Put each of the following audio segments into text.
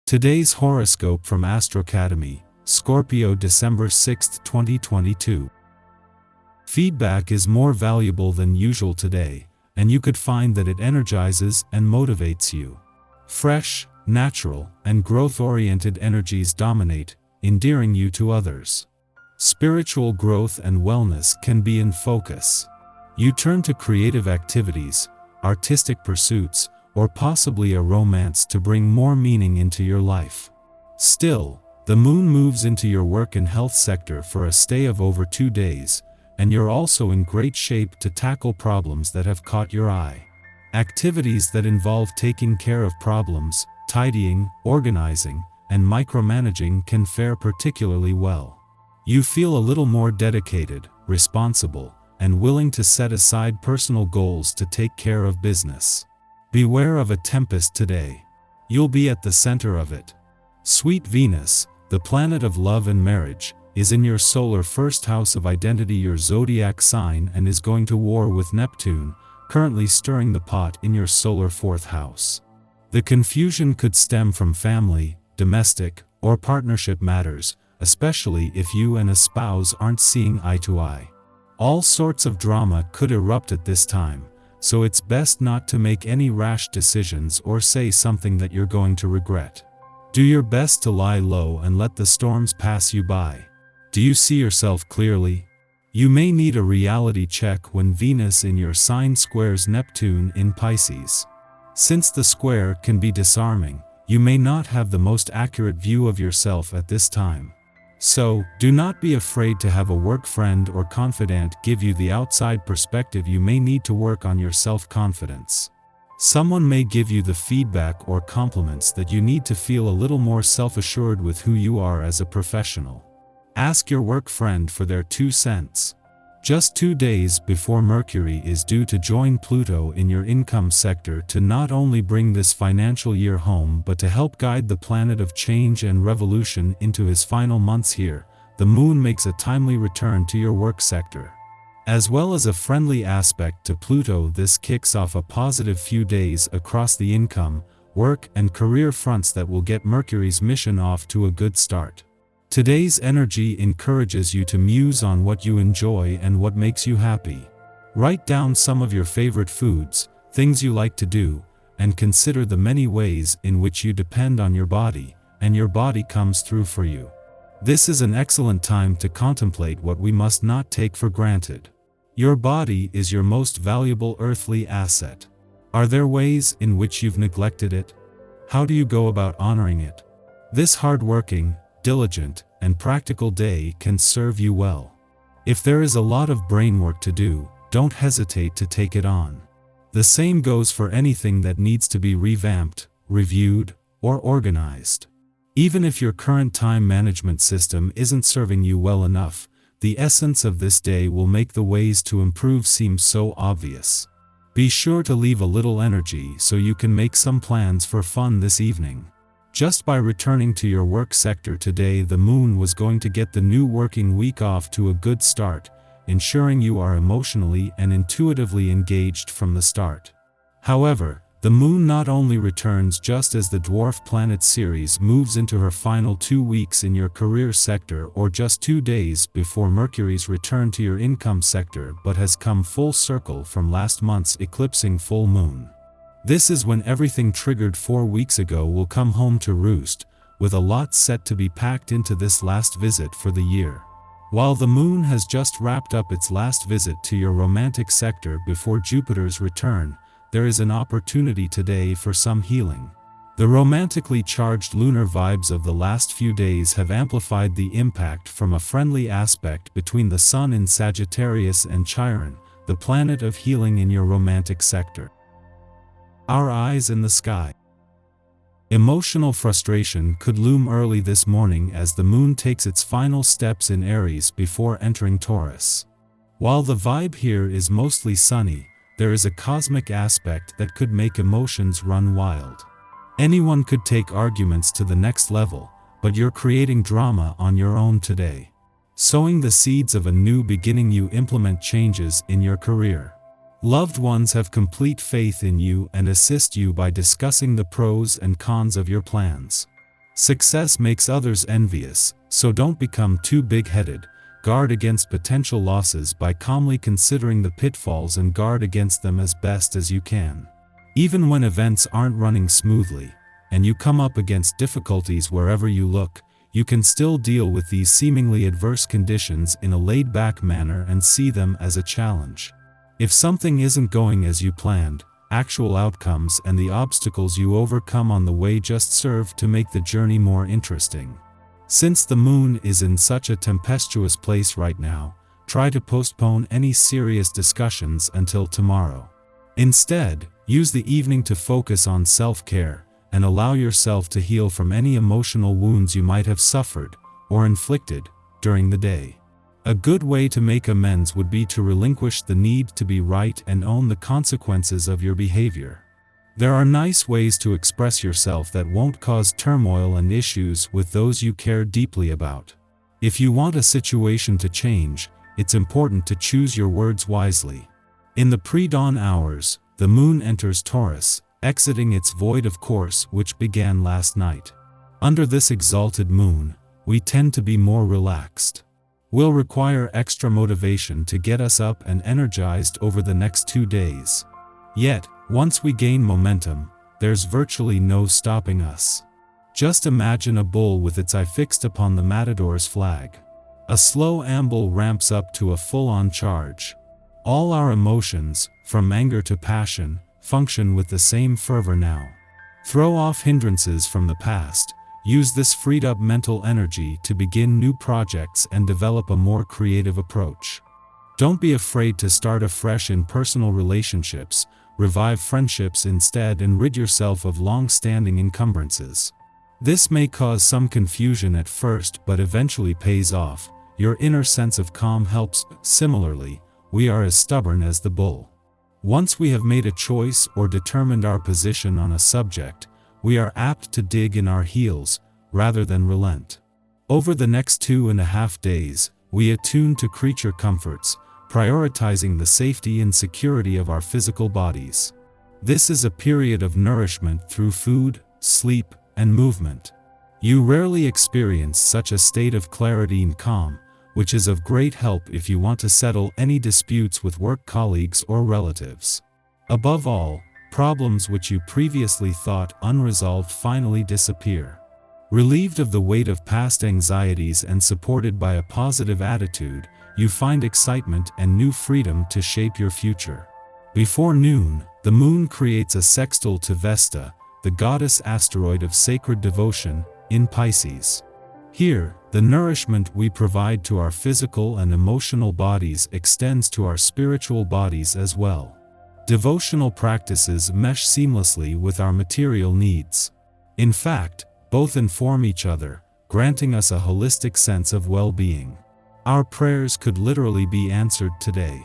Today's horoscope from Astrocademy, Scorpio December 6, 2022. Feedback is more valuable than usual today, and you could find that it energizes and motivates you. Fresh, natural, and growth-oriented energies dominate, endearing you to others. Spiritual growth and wellness can be in focus. You turn to creative activities, artistic pursuits, or possibly a romance to bring more meaning into your life. Still, the moon moves into your work and health sector for a stay of over 2 days, and you're also in great shape to tackle problems that have caught your eye. Activities that involve taking care of problems, tidying, organizing, and micromanaging can fare particularly well. You feel a little more dedicated, responsible, and willing to set aside personal goals to take care of business. Beware of a tempest today. You'll be at the center of it. Sweet Venus, the planet of love and marriage, is in your solar first house of identity, your zodiac sign, and is going to war with Neptune, currently stirring the pot in your solar fourth house. The confusion could stem from family, domestic, or partnership matters, especially if you and a spouse aren't seeing eye to eye. All sorts of drama could erupt at this time, so it's best not to make any rash decisions or say something that you're going to regret. Do your best to lie low and let the storms pass you by. Do you see yourself clearly? You may need a reality check when Venus in your sign squares Neptune in Pisces. Since the square can be disarming, you may not have the most accurate view of yourself at this time. So, do not be afraid to have a work friend or confidant give you the outside perspective. You may need to work on your self-confidence. Someone may give you the feedback or compliments that you need to feel a little more self-assured with who you are as a professional. Ask your work friend for their 2 cents. Just 2 days before Mercury is due to join Pluto in your income sector to not only bring this financial year home but to help guide the planet of change and revolution into his final months here, the moon makes a timely return to your work sector. As well as a friendly aspect to Pluto, this kicks off a positive few days across the income, work, and career fronts that will get Mercury's mission off to a good start. Today's energy encourages you to muse on what you enjoy and what makes you happy. Write down some of your favorite foods, things you like to do, and consider the many ways in which you depend on your body, and your body comes through for you. This is an excellent time to contemplate what we must not take for granted. Your body is your most valuable earthly asset. Are there ways in which you've neglected it? How do you go about honoring it? This hardworking, diligent, and practical day can serve you well. If there is a lot of brain work to do, don't hesitate to take it on. The same goes for anything that needs to be revamped, reviewed, or organized. Even if your current time management system isn't serving you well enough, the essence of this day will make the ways to improve seem so obvious. Be sure to leave a little energy so you can make some plans for fun this evening. Just by returning to your work sector today, the moon was going to get the new working week off to a good start, ensuring you are emotionally and intuitively engaged from the start. However, the moon not only returns just as the dwarf planet Ceres moves into her final 2 weeks in your career sector, or just 2 days before Mercury's return to your income sector, but has come full circle from last month's eclipsing full moon. This is when everything triggered 4 weeks ago will come home to roost, with a lot set to be packed into this last visit for the year. While the moon has just wrapped up its last visit to your romantic sector before Jupiter's return, there is an opportunity today for some healing. The romantically charged lunar vibes of the last few days have amplified the impact from a friendly aspect between the Sun in Sagittarius and Chiron, the planet of healing in your romantic sector. Our eyes in the sky. Emotional frustration could loom early this morning as the moon takes its final steps in Aries before entering Taurus. While the vibe here is mostly sunny, there is a cosmic aspect that could make emotions run wild. Anyone could take arguments to the next level, but you're creating drama on your own today. Sowing the seeds of a new beginning, you implement changes in your career. Loved ones have complete faith in you and assist you by discussing the pros and cons of your plans. Success makes others envious, so don't become too big-headed. Guard against potential losses by calmly considering the pitfalls and guard against them as best as you can. Even when events aren't running smoothly, and you come up against difficulties wherever you look, you can still deal with these seemingly adverse conditions in a laid-back manner and see them as a challenge. If something isn't going as you planned, actual outcomes and the obstacles you overcome on the way just serve to make the journey more interesting. Since the moon is in such a tempestuous place right now, try to postpone any serious discussions until tomorrow. Instead, use the evening to focus on self-care, and allow yourself to heal from any emotional wounds you might have suffered or inflicted during the day. A good way to make amends would be to relinquish the need to be right and own the consequences of your behavior. There are nice ways to express yourself that won't cause turmoil and issues with those you care deeply about. If you want a situation to change, it's important to choose your words wisely. In the pre-dawn hours, the moon enters Taurus, exiting its void of course which began last night. Under this exalted moon, we tend to be more relaxed. We'll require extra motivation to get us up and energized over the next 2 days. Yet, once we gain momentum, there's virtually no stopping us. Just imagine a bull with its eye fixed upon the matador's flag. A slow amble ramps up to a full-on charge. All our emotions, from anger to passion, function with the same fervor now. Throw off hindrances from the past, use this freed-up mental energy to begin new projects and develop a more creative approach. Don't be afraid to start afresh in personal relationships, revive friendships instead and rid yourself of long-standing encumbrances. This may cause some confusion at first but eventually pays off. Your inner sense of calm helps. Similarly, we are as stubborn as the bull. Once we have made a choice or determined our position on a subject, we are apt to dig in our heels, rather than relent. Over the next 2.5 days, we attune to creature comforts, prioritizing the safety and security of our physical bodies. This is a period of nourishment through food, sleep, and movement. You rarely experience such a state of clarity and calm, which is of great help if you want to settle any disputes with work colleagues or relatives. Above all, problems which you previously thought unresolved finally disappear. Relieved of the weight of past anxieties and supported by a positive attitude, you find excitement and new freedom to shape your future. Before noon, the moon creates a sextile to Vesta, the goddess asteroid of sacred devotion, in Pisces. Here, the nourishment we provide to our physical and emotional bodies extends to our spiritual bodies as well. Devotional practices mesh seamlessly with our material needs. In fact, both inform each other, granting us a holistic sense of well-being. Our prayers could literally be answered today.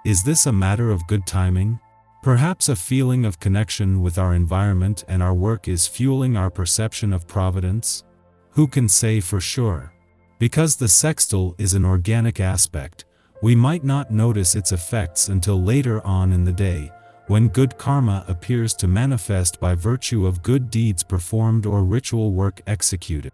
Is this a matter of good timing? Perhaps a feeling of connection with our environment and our work is fueling our perception of providence? Who can say for sure? Because the sextile is an organic aspect, we might not notice its effects until later on in the day, when good karma appears to manifest by virtue of good deeds performed or ritual work executed.